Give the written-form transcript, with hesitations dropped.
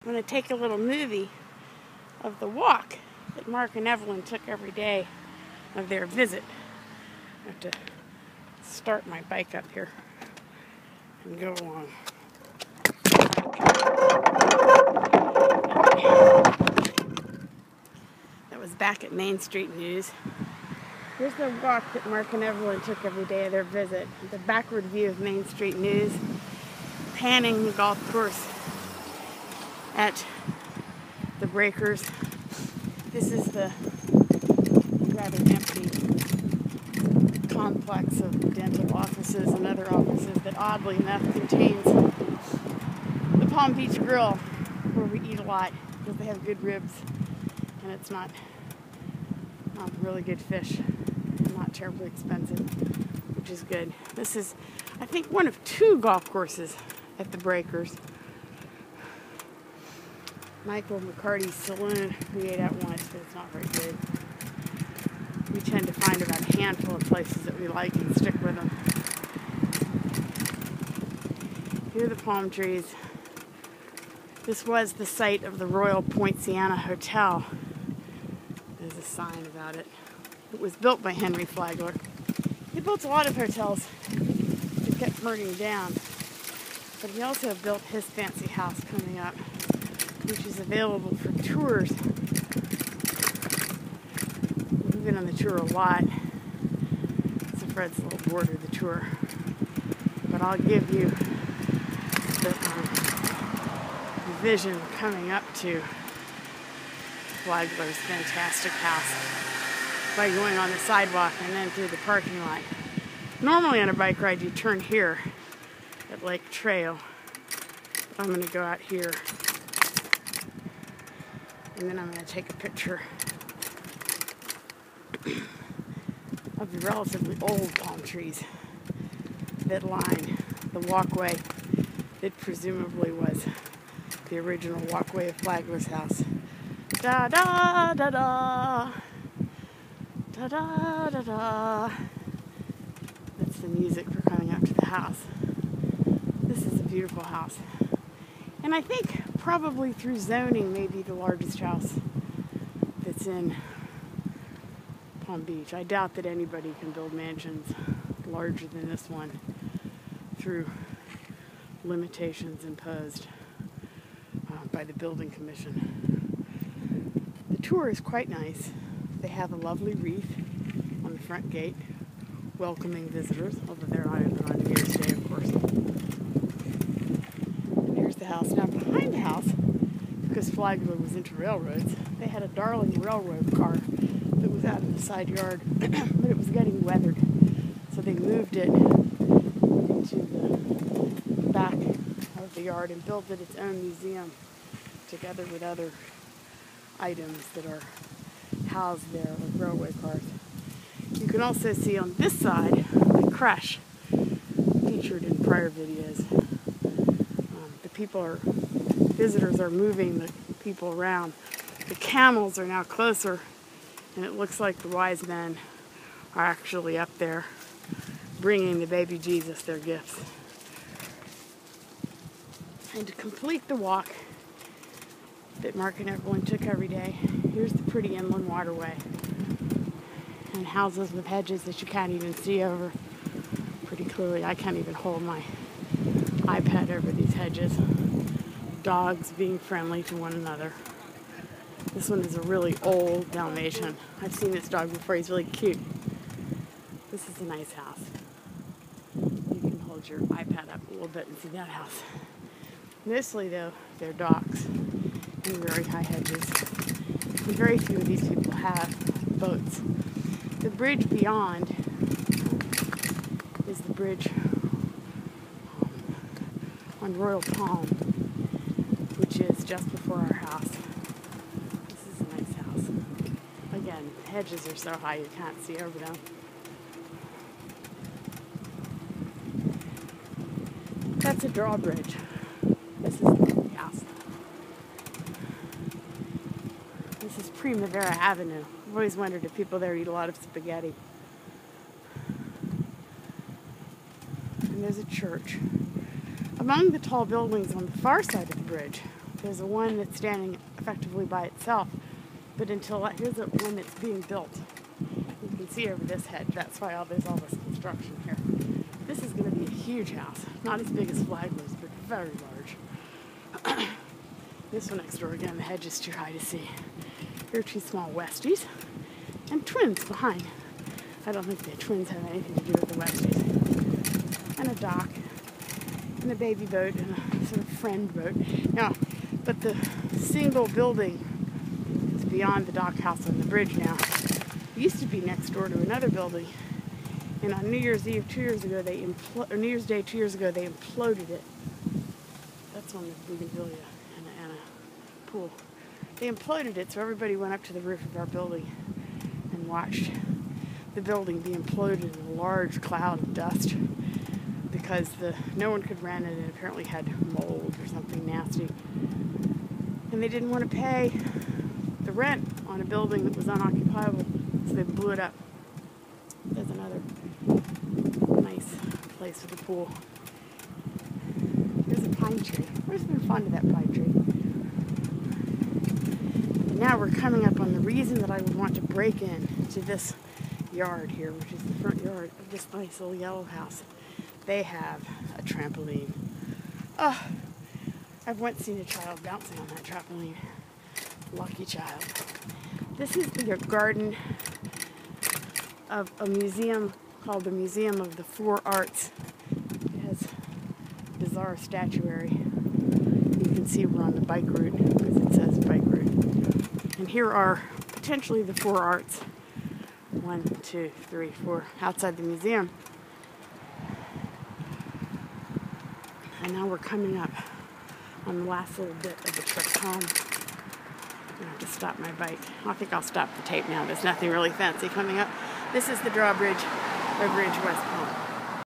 I'm going to take a little movie of the walk that Marc and Evelyn took every day of their visit. I have to start my bike up here and go along. That was back at Main Street News. Here's the walk that Marc and Evelyn took every day of their visit. The backward view of Main Street News, panning the golf course at the Breakers. This is the rather empty complex of dental offices and other offices that oddly enough contains the Palm Beach Grill, where we eat a lot because they have good ribs and it's not really good fish, not terribly expensive, which is good. This is, I think, one of 2 golf courses at the Breakers. Michael McCarty's saloon, we ate at once, but it's not very good. We tend to find about a handful of places that we like and stick with them. Here are the palm trees. This was the site of the Royal Poinciana Hotel. There's a sign about it. It was built by Henry Flagler. He built a lot of hotels that kept burning down. But he also built his fancy house coming up, which is available for tours. We've been on the tour a lot, so Fred's a little bored of the tour. But I'll give you the vision coming up to Flagler's fantastic house by going on the sidewalk and then through the parking lot. Normally on a bike ride you turn here at Lake Trail. I'm going to go out here and then I'm going to take a picture of the relatively old palm trees that line the walkway that presumably was the original walkway of Flagler's house. Da da da da da da da da. That's the music for coming up to the house. This is a beautiful house. And I think probably through zoning maybe the largest house that's in Palm Beach. I doubt that anybody can build mansions larger than this one through limitations imposed by the building commission. The tour is quite nice. They have a lovely wreath on the front gate welcoming visitors, although they're on New Year's Day, of course. Here's the house. Now behind the house, because Flagler was into railroads, they had a darling railroad car that was out in the side yard, but it was getting weathered. So they moved it into the back of the yard and built it its own museum together with other items that are housed there, like railway cars. You can also see on this side the creche featured in prior videos. Visitors are moving the people around. The camels are now closer, and it looks like the wise men are actually up there bringing the baby Jesus their gifts. And to complete the walk that Marc and Evelyn took every day, here's the pretty inland waterway and houses with hedges that you can't even see over pretty clearly. I can't even hold my iPad over these hedges. Dogs being friendly to one another. This one is a really old Dalmatian. I've seen this dog before. He's really cute. This is a nice house. You can hold your iPad up a little bit and see that house. Mostly, though, they're docks and very high hedges. And very few of these people have boats. The bridge beyond is the bridge on Royal Palm, which is just before our house. This is a nice house. Again, the hedges are so high you can't see over them. That's a drawbridge. This is the house. This is Primavera Avenue. I've always wondered if people there eat a lot of spaghetti. And there's a church. Among the tall buildings on the far side of the bridge There's a one that's standing effectively by itself, but here's a one that's being built. You can see over this hedge. That's why there's all this construction here. This is going to be a huge house. Not as big as Flagler's, but very large. This one next door, again, the hedge is too high to see. Here are two small Westies and twins behind. I don't think the twins have anything to do with the Westies. And a dock and a baby boat and a sort of friend boat. Now, but the single building is beyond the dock house on the bridge now. It used to be next door to another building. And on New Year's Eve 2 years ago, New Year's Day 2 years ago, they imploded it. That's on the bougainvillea and a pool. They imploded it, so everybody went up to the roof of our building and watched the building be imploded in a large cloud of dust because no one could rent it and apparently had mold or something nasty. And they didn't want to pay the rent on a building that was unoccupiable, so they blew it up. There's another nice place with a pool. There's a pine tree. I've always been fond of that pine tree. And now we're coming up on the reason that I would want to break into this yard here, which is the front yard of this nice little yellow house. They have a trampoline. Oh, I've once seen a child bouncing on that trampoline. Lucky child. This is the garden of a museum called the Museum of the Four Arts. It has bizarre statuary. You can see we're on the bike route because it says bike route. And here are potentially the four arts. 1, 2, 3, 4 outside the museum. And now we're coming up on the last little bit of the trip home. I'm going to have to stop my bike. I think I'll stop the tape now. There's nothing really fancy coming up. This is the drawbridge over into West Palm.